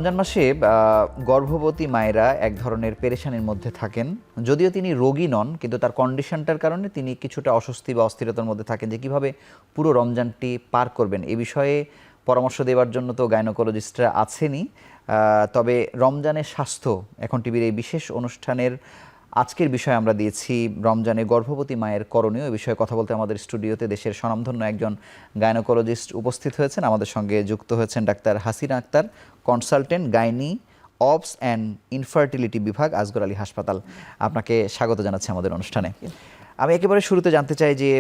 রমজান মাসে গর্ভবতী মায়েরা এক ধরনের পেরেশানির মধ্যে থাকেন। যদিও তিনি রোগী নন, কিন্তু তার কন্ডিশনটার কারণে তিনি কিছুটা অস্বস্তি বা অস্থিরতার মধ্যে থাকেন যে কীভাবে পুরো রমজানটি পার করবেন। এ বিষয়ে পরামর্শ দেওয়ার জন্য তো গাইনোকোলজিস্টরা আছেনই। তবে রমজানের স্বাস্থ্য এখন টিভির এই বিশেষ অনুষ্ঠানের আজকের বিষয়ে আমরা দিয়েছি রমজানে গর্ভবতী মায়ের করণীয়। এ বিষয়ে কথা বলতে আমাদের স্টুডিওতে দেশের স্বনামধন্য একজন গাইনোকোলজিস্ট উপস্থিত হয়েছেন। আমাদের সঙ্গে যুক্ত হয়েছেন doctor Hasina Akhtar, consultant gynae obs and infertility বিভাগ, আসগর আলী হাসপাতাল। আপনাকে স্বাগত জানাচ্ছি আমাদের অনুষ্ঠানে। আমি একেবারে শুরুতে জানতে চাই যে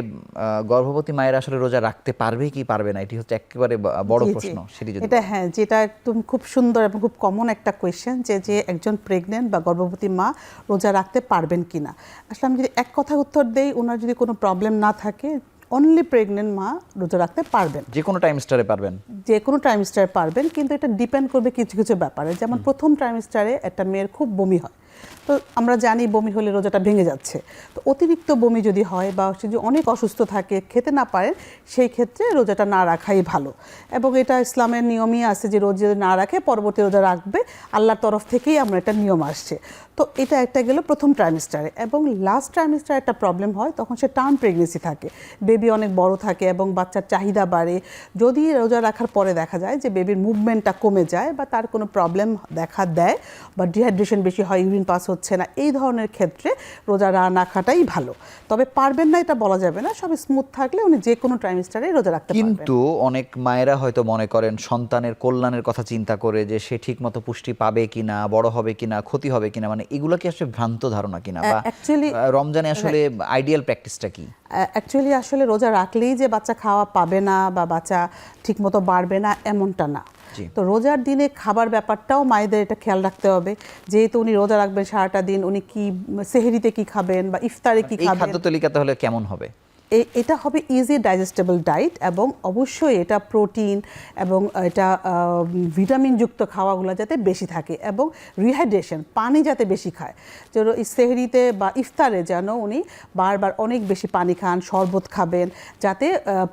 গর্ভবতী মায়েরা আসলে রোজা রাখতে পারবে কি পারবে না, এটি হচ্ছে একেবারে বড় প্রশ্ন। সেটি যদি এটা যেটা একদম খুব সুন্দর এবং খুব কমন একটা কোয়েশ্চেন যে একজন প্রেগনেন্ট বা গর্ভবতী মা রোজা রাখতে পারবেন কিনা। আসলে আমি যদি এক কথা উত্তর দেই, ওনার যদি কোনো প্রবলেম না থাকে, অনলি প্রেগনেন্ট মা রোজা রাখতে পারবেন। যে কোনো ট্রাইমেস্টারে পারবেন, যে কোনো ট্রাইমেস্টারে পারবেন, কিন্তু এটা ডিপেন্ড করবে কিছু কিছু ব্যাপারে। যেমন প্রথম ট্রাইমেস্টারে একটা মেয়ের খুব বমি হয়, তো আমরা জানি বমি হলে রোজাটা ভেঙে যাচ্ছে। তো অতিরিক্ত বমি যদি হয় বা সে যদি অনেক অসুস্থ থাকে, খেতে না পারে, সেই ক্ষেত্রে রোজাটা না রাখাই ভালো। এবং এটা ইসলামের নিয়মই আছে যে রোজা না রাখে পরবর্তী রোজা রাখবে, আল্লাহর তরফ থেকেই আমরা একটা নিয়ম আসছে। তো এটা একটা গেল প্রথম ট্রাইমেস্টারে। এবং লাস্ট ট্রাইমেস্টারে একটা প্রবলেম হয়, তখন সে টার্ম প্রেগনেন্সি থাকে, বেবি অনেক বড় থাকে এবং বাচ্চার চাহিদা বাড়ে। যদি রোজা রাখার পরে দেখা যায় যে বেবির মুভমেন্টটা কমে যায় বা তার কোনো প্রবলেম দেখা দেয় বা ডিহাইড্রেশন বেশি হয়, ইউরিন পাস হচ্ছে না, এই ধরনের ক্ষেত্রে রোজা না রাখাটাই ভালো। তবে পারবেন না এটা বলা যাবে না, সব স্মুথ থাকলে উনি যে কোনো ট্রাইমেস্টারে রোজা রাখতে পারবেন। কিন্তু অনেক মায়েরা হয়তো মনে করেন সন্তানের কল্যাণের কথা চিন্তা করে যে সে ঠিকমতো পুষ্টি পাবে কিনা, বড় হবে কিনা, ক্ষতি হবে কিনা, মানে এগুলো কি আসলে ভ্রান্ত ধারণা কিনা, বা রমজানে আসলে আইডিয়াল প্র্যাকটিসটা কি? অ্যাকচুয়ালি আসলে রোজা রাখলেই যে বাচ্চা খাওয়া পাবে না বা বাচ্চা ঠিকমতো বাড়বে না, এমনটা না। তো রোজার দিনে খাবার ব্যাপারটাও মায়েদের এটা খেয়াল রাখতে হবে। যেহেতু উনি রোজা রাখবেন সারাটা দিন, উনি কি সেহরিতে কি খাবেন বা ইফতারে কি খাবেন, খাদ্য তালিকা তাহলে কেমন হবে? এটা হবে ইজি ডাইজেস্টেবল ডায়েট, এবং অবশ্যই এটা প্রোটিন এবং এটা ভিটামিনযুক্ত খাওয়াগুলো যাতে বেশি থাকে, এবং রিহাইড্রেশন, পানি যাতে বেশি খায়। যেন সেহরিতে বা ইফতারে যেন উনি বারবার অনেক বেশি পানি খান, শরবত খাবেন, যাতে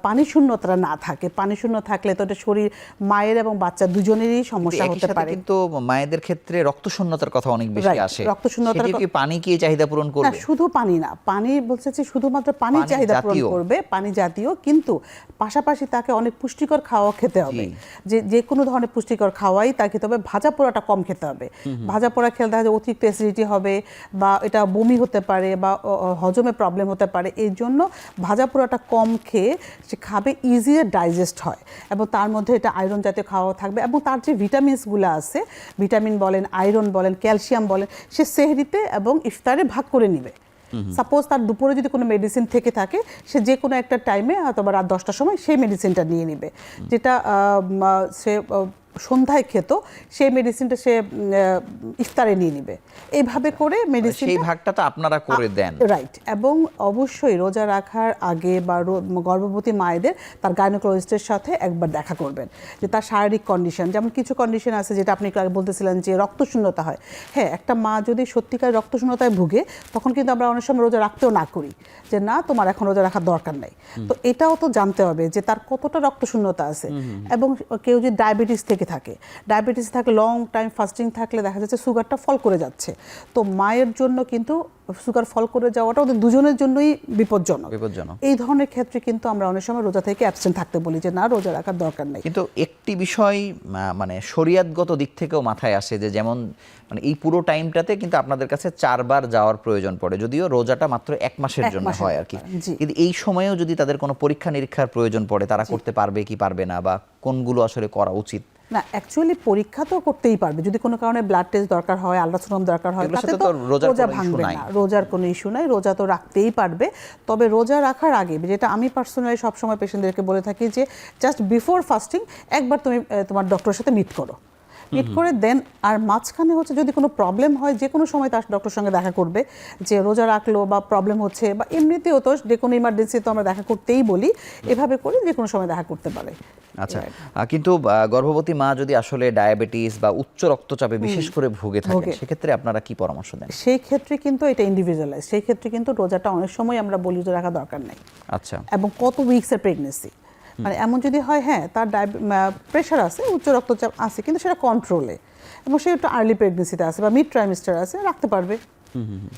পানি শূন্যতা না থাকে। পানি শূন্য থাকলে তো এটা শরীর, মায়ের এবং বাচ্চা দুজনেরই সমস্যা হতে পারে। কিন্তু মায়েদের ক্ষেত্রে রক্ত শূন্যতার কথা অনেক বেশি আসে। রক্ত শূন্যতার কি পানি কি চাহিদা পূরণ করবে? না, শুধু পানি না, পানি বলছে যে শুধুমাত্র পানির চাহিদা পূরণ করবে, পানি জাতীয়, কিন্তু পাশাপাশি তাকে অনেক পুষ্টিকর খাওয়া খেতে হবে। যে কোনো ধরনের পুষ্টিকর খাওয়াই তাকে খেতে হবে। ভাজা পোড়াটা কম খেতে হবে। ভাজা পোড়া খেলে দেখা যায় অতিরিক্ত অ্যাসিডিটি হবে বা এটা বমি হতে পারে বা হজমে প্রবলেম হতে পারে। এই জন্য ভাজা পোড়াটা কম খেয়ে সে খাবে, ইজিলি ডাইজেস্ট হয়, এবং তার মধ্যে এটা আয়রন জাতীয় খাওয়া থাকবে। এবং তার যে ভিটামিনসগুলো আছে, ভিটামিন বলেন, আয়রন বলেন, ক্যালসিয়াম বলেন, সে সেহরিতে এবং ইফতারে ভাগ করে নিবে। সাপোজ তার দুপুরে যদি কোনো মেডিসিন থেকে থাকে, সে যে কোনো একটা টাইমে হয়তো বা রাত 10টার সময় সেই মেডিসিনটা নিয়ে নেবে। যেটা সে সন্ধ্যায় খেত, সেই মেডিসিনটা সে ইফতারে নিয়ে নিবে। এইভাবে করে মেডিসিন, সেই ভাগটা তো আপনারা করে দেন, রাইট। এবং অবশ্যই রোজা রাখার আগে বা গর্ভবতী মায়েদের তার গাইনোকোলজিস্টের সাথে একবার দেখা করবেন, যে তার শারীরিক কন্ডিশন। যেমন কিছু কন্ডিশন আছে যেটা আপনি আগে বলতেছিলেন যে রক্তশূন্যতা হয়। হ্যাঁ, একটা মা যদি সত্যিকার রক্তশূন্যতায় ভুগে, তখন কিন্তু আমরা অনেক সময় রোজা রাখতেও না করি, যে না, তোমার এখন রোজা রাখার দরকার নাই। তো এটাও তো জানতে হবে যে তার কতটা রক্তশূন্যতা আছে। এবং কেউ যদি ডায়াবেটিস থেকে থাকে, ডায়াবেটিস থাকলে লং টাইম ফাস্টিং থাকলে দেখা যাচ্ছে সুগারটা ফল করে যাচ্ছে। তো মায়ের জন্য কিন্তু সুগার ফল করে যাওয়াটা ওদের দুজনের জন্যই বিপজ্জনক। এই ধরনের ক্ষেত্রে কিন্তু আমরা অনেক সময় রোজা থেকে অ্যাবসেন্ট থাকতে বলি, যে না, রোজা রাখার দরকার নেই। কিন্তু একটি বিষয় মানে শরিয়াতগত দিক থেকেও মাথায় আসে যে যেমন মানে এই পুরো টাইমটাতে কিন্তু আপনাদের কাছে 4 বার যাওয়ার প্রয়োজন পড়ে, যদিও রোজাটা মাত্র 1 মাসের জন্য হয় আর কি। কিন্তু এই সময়েও যদি তাদের কোনো পরীক্ষা নিরীক্ষার প্রয়োজন পড়ে, তারা করতে পারবে কি পারবে না, বা কোনগুলো আসলে করা উচিত? না, অ্যাকচুয়ালি পরীক্ষা তো করতেই পারবে। যদি কোনো কারণে ব্লাড টেস্ট দরকার হয়, আল্ট্রাসাউন্ড দরকার হয়, তাতে তো রোজা ভাঙবে না, রোজার কোনো ইস্যু নাই, রোজা তো রাখতেই পারবে। তবে রোজা রাখার আগে, যেটা আমি পার্সোনালি সবসময় পেশেন্টদেরকে বলে থাকি, যে জাস্ট বিফোর ফাস্টিং একবার তুমি তোমার ডক্টরের সাথে মিট করো, মিট করে দেন। আর মাঝখানে হচ্ছে যদি কোনো প্রবলেম হয়, যে কোনো সময় তার ডক্টরের সঙ্গে দেখা করবে, যে রোজা রাখলো বা প্রবলেম হচ্ছে, বা এমনিতেও তো যে কোনো ইমার্জেন্সি তো আমরা দেখা করতেই বলি, এভাবে করে যে কোনো সময় দেখা করতে পারে। আচ্ছা, কিন্তু গর্ভবতী মা যদি আসলে ডায়াবেটিস বা উচ্চ রক্তচাপে বিশেষ করে ভুগে থাকে, সেক্ষেত্রে আপনারা কি পরামর্শ দেন? সেই ক্ষেত্রে কিন্তু এটা ইন্ডিভিজুয়ালাইজ। সেই ক্ষেত্রে কিন্তু রোজাটা অনেক সময় আমরা বলি যে রাখা দরকার নাই। আচ্ছা। এবং কত উইকসের প্রেগনেন্সি, মানে এমন যদি হয় হ্যাঁ তার প্রেশার আছে, উচ্চ রক্তচাপ আছে, কিন্তু সেটা কন্ট্রোলে, এবং সে একটু আর্লি প্রেগনেন্সিতে আছে বা মিড ট্রাইমিস্টার আছে, রাখতে পারবে।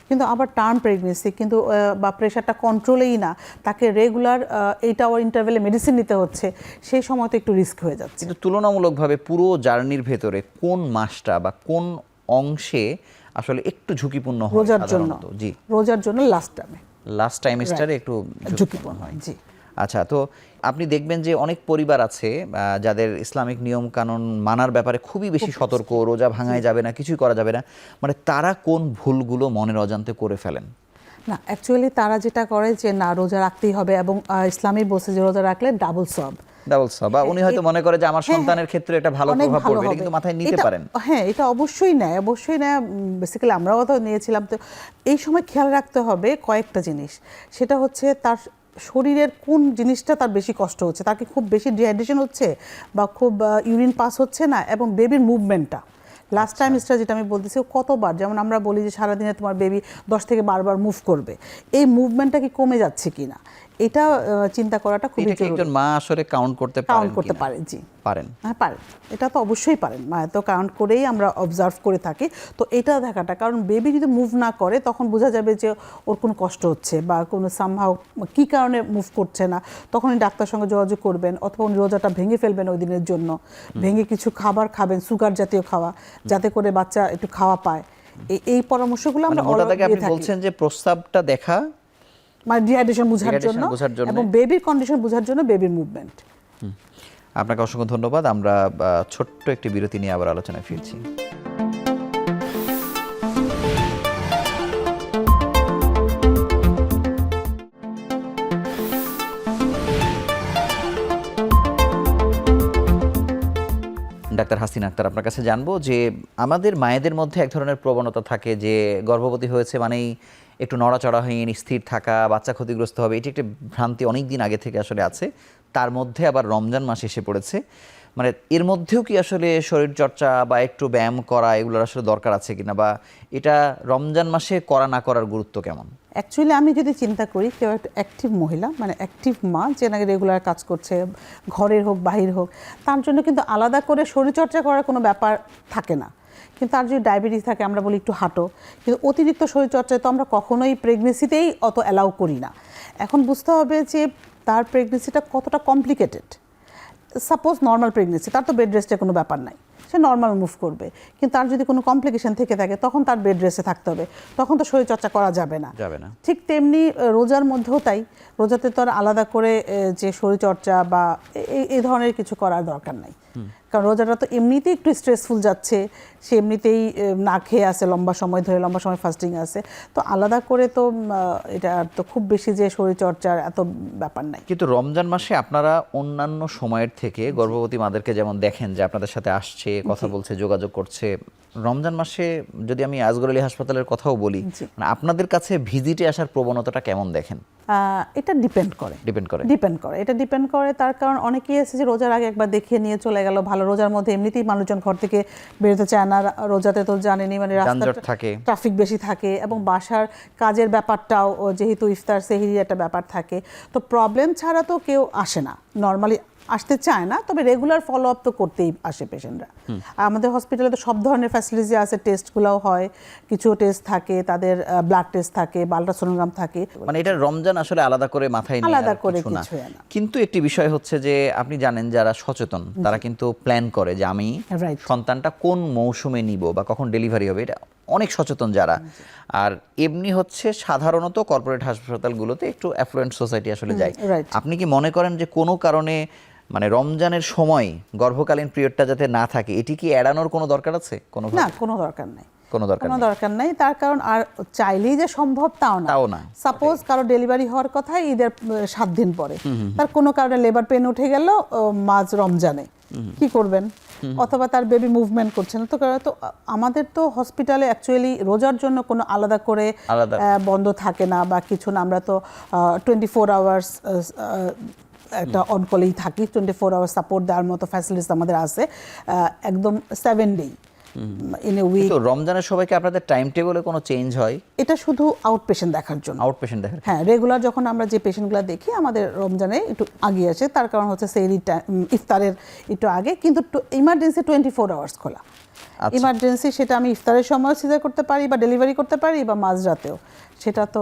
কিন্তু আবার টার্ম প্রেগনেন্সি কিন্তু বা প্রেশারটা কন্ট্রোলেই না, তাকে রেগুলার 8 আওয়ার ইন্টারভেলে মেডিসিন নিতে হচ্ছে, সেই সময় তো একটু রিস্ক হয়ে যাচ্ছে। কিন্তু তুলনামূলকভাবে পুরো জার্নির ভেতরে কোন মাসটা বা কোন অংশে আসলে একটু ঝুঁকিপূর্ণ হয় রোজার জন্য? সাধারণত? জি, রোজার জন্য লাস্ট টাইমিস্টারে একটু ঝুঁকিপূর্ণ হয়। জি। আচ্ছা, তো আপনি দেখবেন যে অনেক পরিবার আছে যাদের ইসলামিক নিয়ম কানুন মানার ব্যাপারে খুবই বেশি সতর্ক, রোজা ভাঙায় যাবে না, কিছুই করা যাবে না, মানে তারা কোন ভুলগুলো মনের অজান্তে করে ফেলেন? না, অ্যাকচুয়ালি তারা যেটা করে যে না, রোজা রাখতেই হবে, এবং ইসলামী বলছে যে রোজা রাখলে ডাবল সব। বা উনি হয়তো মনে করে যে আমার সন্তানের ক্ষেত্রে এটা ভালো প্রভাব পড়বে, এটা কিন্তু মাথায় নিতে পারেন। হ্যাঁ, এটা অবশ্যই নেয়, অবশ্যই নেয়। বেসিক্যালি আমরাও তো নিয়েছিলাম। তো এই সময় খেয়াল রাখতে হবে কয়েকটা জিনিস। সেটা হচ্ছে তার শরীরের কোন জিনিসটা তার বেশি কষ্ট হচ্ছে, তাকে খুব বেশি ডিহাইড্রেশন হচ্ছে বা খুব ইউরিন পাস হচ্ছে না, এবং বেবির মুভমেন্টটা লাস্ট টাইমিস্টার যেটা আমি বলতেছি কতবার, যেমন আমরা বলি যে সারাদিনে তোমার বেবি 10 থেকে 12 বার মুভ করবে, এই মুভমেন্টটা কি কমে যাচ্ছে কিনা, এটা চিন্তা করাটা খুবই জরুরি। একজন মা আসলে কাউন্ট করতে পারে। জি, পারেন। হ্যাঁ, পারেন, এটা তো অবশ্যই পারেন। তো কাউন্ট করেই আমরা অবজার্ভ করে থাকি। তো এটা দেখাটা, কারণ বেবি যদি মুভ না করে তখন বোঝা যাবে যে ওর কোনো কষ্ট হচ্ছে বা কোনো সামহাও কী কারণে মুভ করছে না, তখন ডাক্তার সঙ্গে যোগাযোগ করবেন, অথবা উনি রোজাটা ভেঙে ফেলবেন ওই দিনের জন্য, ভেঙে কিছু খাবার খাবেন, সুগার জাতীয় খাওয়া, যাতে করে বাচ্চা একটু খাওয়া পায়। এই পরামর্শগুলো আমরা আপনি বলছেন যে প্রস্তাবটা দেখা, মানে ডিহাইড্রেশন বোঝার জন্য এবং বেবির কন্ডিশন বোঝার জন্য, বেবির মুভমেন্ট। আপনাকে অসংখ্য ধন্যবাদ। আমরা ছোট্ট একটি বিরতি নিয়ে আবার আলোচনায় ফিরছি। ডাক্তার হাসিনা আক্তার, আপনার কাছে জানবো যে আমাদের মায়েদের মধ্যে এক ধরনের প্রবণতা থাকে যে গর্ভবতী হয়েছে মানেই একটু নড়াচড়াহীন, স্থির থাকা, বাচ্চা ক্ষতিগ্রস্ত হবে, এটি একটি ভ্রান্তি অনেক দিন আগে থেকে আসলে আছে। তার মধ্যে আবার রমজান মাস এসে পড়েছে, মানে এর মধ্যেও কি আসলে শরীরচর্চা বা একটু ব্যায়াম করা এগুলোর আসলে দরকার আছে কিনা, বা এটা রমজান মাসে করা না করার গুরুত্ব কেমন? অ্যাকচুয়ালি আমি যদি চিন্তা করি, কেউ একটা অ্যাক্টিভ মহিলা, মানে অ্যাক্টিভ মা, যে নাকি রেগুলার কাজ করছে, ঘরের হোক বাহির হোক, তার জন্য কিন্তু আলাদা করে শরীরচর্চা করার কোনো ব্যাপার থাকে না। কিন্তু তার যদি ডায়াবেটিস থাকে, আমরা বলি একটু হাঁটো, কিন্তু অতিরিক্ত শরীরচর্চায় তো আমরা কখনোই প্রেগনেন্সিতেই অত অ্যালাউ করি না। এখন বুঝতে হবে যে তার প্রেগনেন্সিটা কতটা কমপ্লিকেটেড। সাপোজ নর্মাল প্রেগনেন্সি, তার তো বেড রেস্টের কোনো ব্যাপার নাই, সে নর্মাল মুভ করবে, কিন্তু তার যদি কোনো কমপ্লিকেশন থেকে থাকে তখন তার বেড রেস্টে থাকতে হবে, তখন তো শরীরচর্চা করা যাবে না। ঠিক তেমনি রোজার মধ্যেও তাই, রোজাতে তো আর আলাদা করে যে শরীরচর্চা বা এই ধরনের কিছু করার দরকার নাই, কারণ রোজাটা তো এমনিতেই একটু স্ট্রেসফুল যাচ্ছে, সে এমনিতেই না খেয়ে আছে লম্বা সময় ধরে, লম্বা সময় ফাস্টিং আছে, তো আলাদা করে তো এটা তো খুব বেশি যে শরীরচর্চার এত ব্যাপার নাই। কিন্তু রমজান মাসে আপনারা অন্যান্য সময়ের থেকে গর্ভবতী মাদেরকে যেমন দেখেন যে আপনাদের সাথে আসছে, কথা বলছে, যোগাযোগ করছে, রমজান মাসে যদি আমি আসগর আলী হাসপাতালের কথাও বলি, মানে আপনাদের কাছে ভিজিটে আসার প্রবণতাটা কেমন দেখেন? এটা ডিপেন্ড করে, এটা ডিপেন্ড করে। তার কারণ অনেকেই আছে যে রোজার আগে একবার দেখিয়ে নিয়ে চলে গেল, ভালো, রোজার মধ্যে এমনিতেই মানুষজন ঘর থেকে বেরোতে চায় না, রোজাতে তো জানেনি, মানে রাস্তায় ট্রাফিক বেশি থাকে, এবং বাসার কাজের ব্যাপারটাও যেহেতু ইফতার সেহরির একটা ব্যাপার থাকে, তো প্রবলেম ছাড়া তো কেউ আসে না, নর্মালি আসতে চায় না, তবে রেগুলার ফলো আপ তো করতেই আসে পেশেন্টরা। আমাদের হসপিটালে তো সব ধরনের ফ্যাসিলিটি আছে, টেস্টগুলোও হয়, কিছু টেস্ট থাকে, তাদের ব্লাড টেস্ট থাকে, আল্ট্রাসোনোগ্রাম থাকে, মানে এটা রমজান আসলে আলাদা করে মাথায় নিয়ে আলাদা করে কিছু না। কিন্তু একটি বিষয় হচ্ছে যে আপনি জানেন যারা সচেতন তারা কিন্তু প্ল্যান করে যে আমি সন্তানটা কোন মৌসুমে নিব বা কখন ডেলিভারি হবে, এটা অনেক সচেতন যারা। আর এমনি হচ্ছে সাধারণত কর্পোরেট হাসপাতালগুলোতে একটু অ্যাফ্লুয়েন্ট সোসাইটি আসলে যায়। আপনি কি মনে করেন যে কোনো কারণে মানে রমজানের সময় গর্ভকালীন পিরিয়ডটা যাতে না থাকে, এটি কি এড়ানোর কোনো দরকার আছে? না, কোনো দরকার নাই, তার কারণ আর চাইলেই যে সম্ভব তাও না। সাপোজ কারো ডেলিভারি হওয়ার কথা ঈদের 7 দিন পরে, তার কোনো কারণে লেবার পেন উঠে গেল মাঝ রমজানে, কি করবেন? অথবা তার বেবি মুভমেন্ট করছে না, তো আমাদের তো হসপিটালে অ্যাকচুয়ালি রোজার জন্য কোনো আলাদা করে বন্ধ থাকে না বা কিছু না, আমরা তো 24 আওয়ার্স একটা অনকলেই থাকি, 24 আওয়ার সাপোর্ট দেওয়ার মতো ফ্যাসিলিটিস আমাদের আছে, একদম 7 ডে। In a week. তো রমজানের সবাইকে আপনাদের টাইম টেবিলে কোনো চেঞ্জ হয়? এটা শুধু আউট পেশেন্ট দেখার জন্য। আউট পেশেন্ট দেখার, হ্যাঁ, রেগুলার যখন আমরা যে পেশেন্টগুলো দেখি আমাদের রমজানে একটু আগে আসে, তার কারণ হচ্ছে সেহরি ইফতারের একটু আগে, কিন্তু ইমার্জেন্সি 24 আওয়ার্স খোলা। ইমার্জেন্সি সেটা আমি ইফতারের সময় সিজার করতে পারি বা ডেলিভারি করতে পারি বা মাঝরাতেও, সেটা তো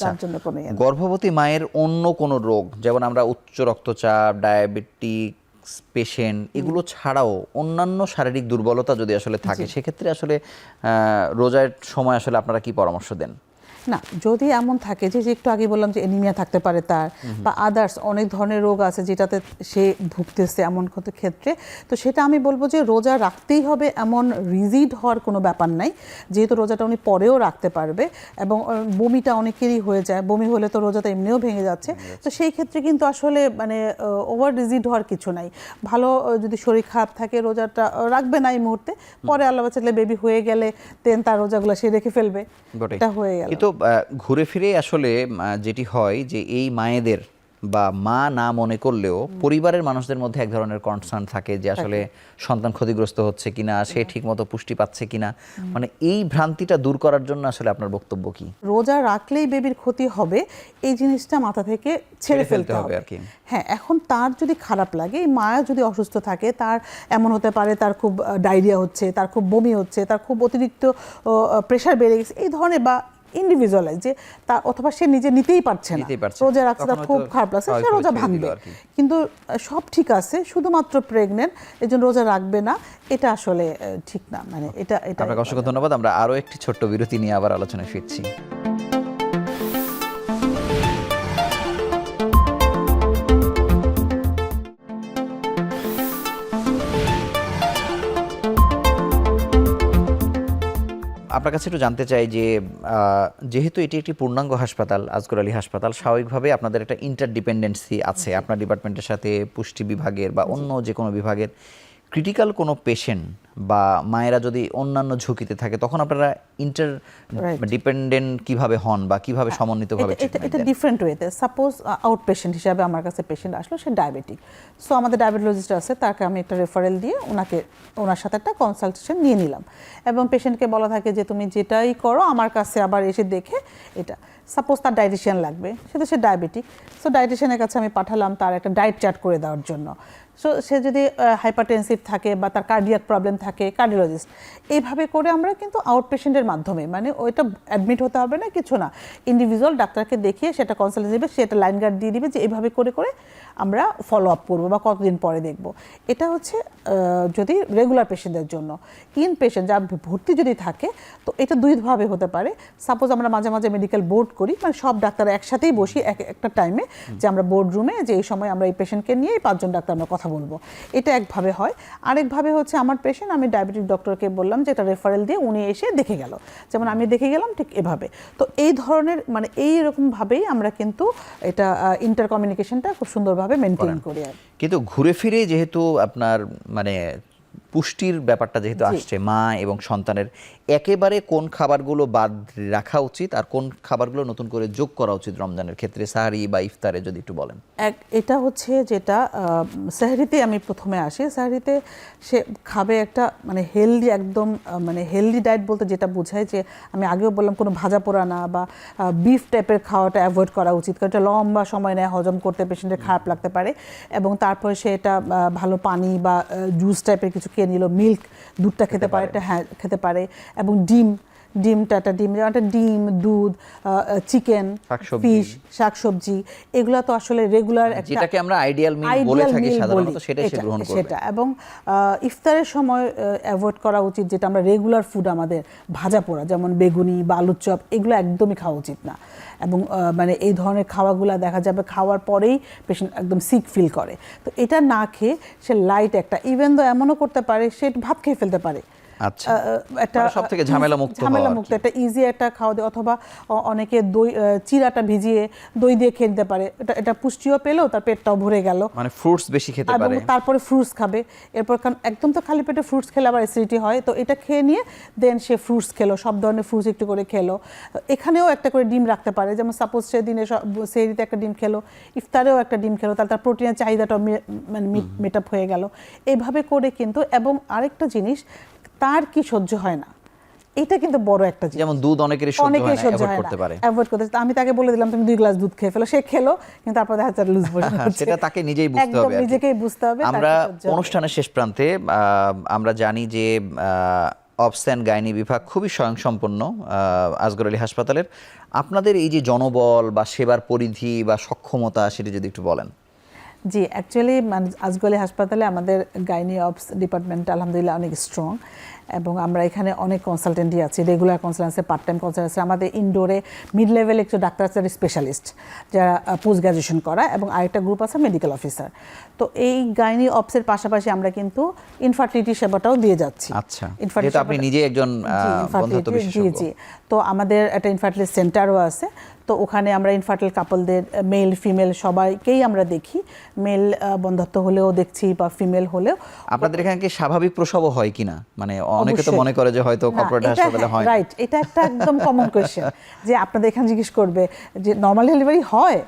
তার জন্য কোনো ইয়ে নেই। গর্ভবতী মায়ের অন্য কোনো রোগ, যেমন আমরা উচ্চ রক্তচাপ, ডায়াবেটিস পেশেন্ট, এগুলো ছাড়াও অন্যান্য শারীরিক দুর্বলতা যদি আসলে থাকে, সেক্ষেত্রে আসলে রোজার সময় আসলে আপনারা কি পরামর্শ দেন? না, যদি এমন থাকে যে একটু আগে বললাম যে এনিমিয়া থাকতে পারে তার, বা আদার্স অনেক ধরনের রোগ আছে যেটাতে সে ভুগতেছে এমন ক্ষেত্রে, তো সেটা আমি বলবো যে রোজা রাখতেই হবে এমন রিজিড হওয়ার কোনো ব্যাপার নাই, যেহেতু রোজাটা উনি পরেও রাখতে পারবে। এবং বমিটা অনেকেরই হয়ে যায়, বমি হলে তো রোজাটা এমনিও ভেঙে যাচ্ছে, তো সেই ক্ষেত্রে কিন্তু আসলে মানে ওভার রিজিড হওয়ার কিছু নাই। ভালো যদি শরীর খারাপ থাকে রোজাটা রাখবে না এই মুহূর্তে, পরে আল্লাহ বাঁচালে বেবি হয়ে গেলে দেন তার রোজাগুলো সে রেখে ফেলবে, এটা হয়ে গেল। কিন্তু ঘুরে ফিরে আসলে যেটি হয় যে এই মায়েদের বা মা না মনে করলেও পরিবারের মানুষদের মধ্যে এক ধরনের কনসার্ন থাকে যে আসলে সন্তান ক্ষতিগ্রস্ত হচ্ছে কিনা, সে ঠিকমতো পুষ্টি পাচ্ছে কিনা, মানে এই ভ্রান্তিটা দূর করার জন্য আসলে আপনার বক্তব্য কি? রোজা রাখলেই বেবির ক্ষতি হবে এই জিনিসটা মাথা থেকে ছেড়ে ফেলতে হবে আর কি। হ্যাঁ, এখন তার যদি খারাপ লাগে, মায়া যদি অসুস্থ থাকে, তার এমন হতে পারে তার খুব ডায়রিয়া হচ্ছে, তার খুব বমি হচ্ছে, তার খুব অতিরিক্ত প্রেশার বেড়ে গেছে, এই ধরনের, বা ইন্ডিভিজুয়ালাইজ যে তার, অথবা সে নিজে নিতেই পারছে না, রোজা রাখছে, তার খুব খারাপ লাগছে, সে রোজা ভাঙবে, কিন্তু সব ঠিক আছে, শুধুমাত্র প্রেগনেন্ট এই জন্য রোজা রাখবে না, এটা আসলে ঠিক না। মানে এটা আপনাকে অসংখ্য ধন্যবাদ। আমরা আরো একটি ছোট্ট বিরতি নিয়ে আবার আলোচনায় ফিরছি। আপনার কাছে একটু জানতে চাই যে যেহেতু এটি একটি পূর্ণাঙ্গ হাসপাতাল, আজগর আলী হাসপাতাল, স্বাভাবিকভাবে আপনাদের একটা ইন্টারডিপেন্ডেন্সি আছে আপনার ডিপার্টমেন্টের সাথে, পুষ্টি বিভাগের বা অন্য যে কোনো বিভাগের। ক্রিটিক্যাল কোনো পেশেন্ট বা মায়েরা যদি অন্যান্য ঝুঁকিতে থাকে, তখন আপনারা ডিপেন্ডেন্ট কিভাবে হন বা কিভাবে সমন্বিতভাবে? এটা ডিফারেন্ট ওয়েতে। সাপোজ আউট পেশেন্ট হিসাবে আমার কাছে পেশেন্ট আসলো, সে ডায়াবেটিক, সো আমাদের ডায়াবেটোলজিস্ট আছে, তাকে আমি একটা রেফারেল দিয়ে ওনার সাথে একটা কনসালটেশন নিয়ে নিলাম, এবং পেশেন্টকে বলা থাকে যে তুমি যেটাই করো আমার কাছে আবার এসে দেখে এটা। সাপোজ তার ডায়েটিশিয়ান লাগবে, সে ডায়াবেটিক, সো ডায়েটিশিয়ানের কাছে আমি পাঠালাম তার একটা ডায়েট চার্ট করে দেওয়ার জন্য। সো সে যদি হাইপারটেনসিভ থাকে বা তার কার্ডিয়াক প্রবলেম থাকে, কার্ডিওলজিস্ট। এইভাবে করে আমরা কিন্তু আউট পেশেন্টের মাধ্যমে, মানে ওইটা অ্যাডমিট হতে হবে না, কিছু না, ইন্ডিভিজুয়াল ডাক্তারকে দেখিয়ে সেটা কনসালটেন্ট দেবে, সেটা লাইন গার্ড দিয়ে দিবে যে এইভাবে করে করে আমরা ফলো আপ করবো বা কতদিন পরে দেখব। এটা হচ্ছে যদি রেগুলার পেশেন্টদের জন্য। ইন পেশেন্ট যা ভর্তি যদি থাকে, তো এটা দুইভাবে হতে পারে। সাপোজ আমরা মাঝে মাঝে মেডিকেল বোর্ড করি, মানে সব ডাক্তার একসাথেই বসি একটা টাইমে, যে আমরা বোর্ড রুমে যে এই সময় আমরা এই পেশেন্টকে নিয়ে 5 জন ডাক্তার আমরা কথা বলবো, এটা একভাবে হয়। আরেকভাবে হচ্ছে আমার পেশেন্ট, আমি ডায়াবেটিক ডক্টরকে বললাম যে এটা রেফারেল দিয়ে উনি এসে দেখে গেল, যেমন আমি দেখে গেলাম ঠিক এভাবে। তো এই ধরনের, মানে এইরকমভাবেই আমরা কিন্তু এটা ইন্টার কমিউনিকেশনটা খুব সুন্দরভাবে মেনটেন করি। কিন্তু ঘুরে ফিরে যেহেতু আপনার মানে পুষ্টির ব্যাপারটা যেহেতু আসছে মা এবং সন্তানের, একেবারে কোন খাবারগুলো বাদ রাখা উচিত আর কোন খাবারগুলো নতুন করে যোগ করা উচিত রমজানের ক্ষেত্রে, সাহারি বা ইফতারে যদি একটু বলেন? এটা হচ্ছে যেটা সাহারিতে আমি প্রথমে আসি, সাহারিতে সে খাবে একটা মানে হেলদি, একদম মানে হেলদি ডায়েট বলতে যেটা বোঝায় যে আমি আগেও বললাম কোনো ভাজা পোড়া না বা বিফ টাইপের খাওয়াটা অ্যাভয়েড করা উচিত, কারণ এটা লম্বা সময় নেয় হজম করতে, পেশেন্টের খারাপ লাগতে পারে। এবং তারপরে সে এটা ভালো পানি বা জুস টাইপের কিছু খেয়ে নিল, মিল্ক, দুধটা খেতে পারে, হ্যাঁ খেতে পারে। এবং একটা ডিম, দুধ, চিকেন, ফিশ, শাকসবজি, এগুলা তো আসলে রেগুলার যেটাকে আমরা আইডিয়াল মিল বলে থাকি সাধারণত, সেটাই সে গ্রহণ করবে। সেটা। এবং ইফতারের সময় অ্যাভয়েড করা উচিত যেটা আমরা রেগুলার ফুড আমাদের ভাজা পোড়া, যেমন বেগুনি বা আলুর চপ, এগুলো একদমই খাওয়া উচিত না। এবং মানে এই ধরনের খাওয়াগুলো দেখা যাবে খাওয়ার পরেই পেশেন্ট একদম সিক ফিল করে। তো এটা না খেয়ে সে লাইট একটা, ইভেন তো এমনও করতে পারে সে ভাত খেয়ে ফেলতে পারে, একটা সবথেকে ঝামেলা মুক্ত একটা ইজি একটা খাওয়া দেয়। অথবা অনেকে দই, চিরাটা ভিজিয়ে দই দিয়ে খেয়ে নিতে পারে, এটা পুষ্টিও পেলো, তার পেটটাও ভরে গেল, মানে ফ্রুটস বেশি খেতে পারে। তারপরে ফ্রুটস খাবে, এরপর কারণ একদম তো খালি পেটে ফ্রুটস খেলে আবার অ্যাসিডিটি হয়, তো এটা খেয়ে নিয়ে দেন সে ফ্রুটস খেলো, সব ধরনের ফ্রুটস একটু করে খেলো। এখানেও একটা করে ডিম রাখতে পারে, যেমন সাপোজ সে দিনে সেহরিতে একটা ডিম খেলো, ইফতারেও একটা ডিম খেলো, তাহলে তার প্রোটিনের চাহিদাটাও মানে মেট আপ হয়ে গেল। এইভাবে করে কিন্তু। এবং আরেকটা জিনিস, তার কি সহ্য হয় না, এটা কিন্তু বড় একটা জিনিস। যেমন দুধ অনেকেরই সহ্য হয় না, অ্যাভয়েড করতে পারে, অ্যাভয়েড করতে। আমি তাকে বলে দিলাম তুমি 2 গ্লাস দুধ খেয়ে ফেলো, সে খেলো, কিন্তু তারপর দেখা যাচ্ছে লুজ মোশন হচ্ছে। সেটা তাকে নিজেই বুঝতে হবে, নিজেকেই বুঝতে হবে। আমরা অনুষ্ঠানের শেষ প্রান্তে আমরা জানি যে অবস অ্যান্ড গাইনি বিভাগ খুবই স্বয়ংসম্পন্ন আসগর আলী হাসপাতালের। আপনাদের এই যে জনবল বা সেবার পরিধি বা সক্ষমতা, সেটা যদি একটু বলেন। জি, অ্যাকচুয়ালি আসগর আলী হাসপাতালে আমাদের গাইনি অবস ডিপার্টমেন্ট আলহামদুলিল্লাহ অনেক স্ট্রং, এবং আমরা এখানে অনেক কনসালটেন্টই আছি, রেগুলার কনসালটেন্ট আছে, পার্ট টাইম কনসালটেন্ট আছে। আমাদের ইনডোরে মিড লেভেল একটু ডাক্তার আছে স্পেশালিস্ট যারা পোস্ট গ্রাজুয়েশন করা, এবং আরেকটা গ্রুপ আছে মেডিকেল অফিসার। তো এই গাইনি অবসের পাশাপাশি আমরা কিন্তু ইনফার্টিলিটি সেবাটাও দিয়ে যাচ্ছি। আচ্ছা, যেহেতু আপনি নিজে একজন বন্ধাত্ব বিশেষজ্ঞ। জি, তো আমাদের একটা ইনফার্টিলিটি সেন্টারও আছে। তো ওখানে আমরা ইনফার্টাইল কাপলদের মেল ফিমেল সবাইকেই আমরা দেখি, মেল বন্ধাত্ব হলেও দেখছি বা ফিমেল হলেও। আপনাদের এখানে কি স্বাভাবিক প্রসবও হয় কিনা? মানে অনেকে তো মনে করে যে হয়তো কর্পোরেট হাসপাতালে হয়। রাইট, এটা একটা একদম কমন কোয়েশ্চেন যে আপনাদের এখানে জিজ্ঞেস করবে যে নরমাল ডেলিভারি হয়,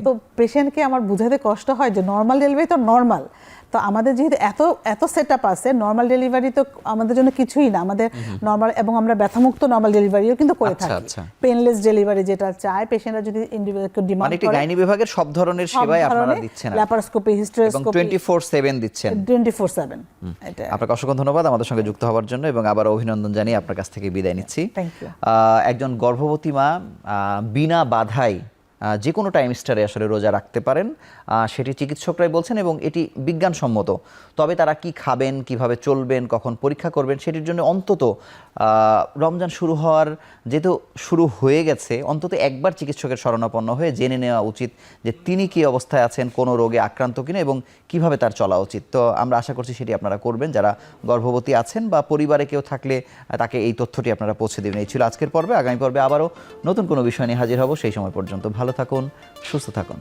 তো পেশেন্টকে আমার বুঝাতে কষ্ট হয় যে নরমাল ডেলিভারি তো নরমাল। তো আমাদের যেহেতু এত এত সেট আপ আছে, নর্মাল ডেলিভারি তো আমাদের জন্য কিছুই না, আমাদের নর্মাল, এবং আমরা ব্যথামুক্ত নর্মাল ডেলিভারিও কিন্তু করে থাকি, পেনলেস ডেলিভারি যেটা চায় পেশেন্টরা যদি ইন্ডিভিজুয়াল ডিমান্ড করে। মানে গাইনি বিভাগের সব ধরনের সেবাই আপনারা দিচ্ছেন, ল্যাপারোস্কোপি, হিস্টেরোস্কোপি 24/7 দিচ্ছেন। 24/7। এটা আপনাকে অসংখ্য ধন্যবাদ আমাদের সঙ্গে যুক্ত হওয়ার জন্য, এবং আবার অভিনন্দন জানিয়ে আপনার কাছ থেকে বিদায় নিচ্ছি। Thank you. একজন গর্ভবতী মা বিনা বাধায় যে কোনো টাইম স্টারে আসলে রোজা রাখতে পারেন, সেটি চিকিৎসকরাই বলছেন, এবং এটি বিজ্ঞানসম্মত। তবে তারা কি খাবেন, কিভাবে চলবেন, কখন পরীক্ষা করবেন, সেটির জন্য অন্তত রমজান শুরু হওয়ার যেহেতু শুরু হয়ে গেছে, অন্তত একবার চিকিৎসকের শরণাপন্ন হয়ে জেনে নেওয়া উচিত যে তিনি কি অবস্থায় আছেন, কোনো রোগে আক্রান্ত কিনা, এবং কিভাবে তার চলা উচিত। তো আমরা আশা করছি সেটি আপনারা করবেন, যারা গর্ভবতী আছেন বা পরিবারে কেউ থাকলে তাকে এই তথ্যটি আপনারা পৌঁছে দেবেন। এই ছিল আজকের পর্বে। আগামী পর্বে আবারও নতুন কোনো বিষয় নিয়ে হাজির হব। সেই সময় পর্যন্ত ভালো থাকুন, সুস্থ থাকুন।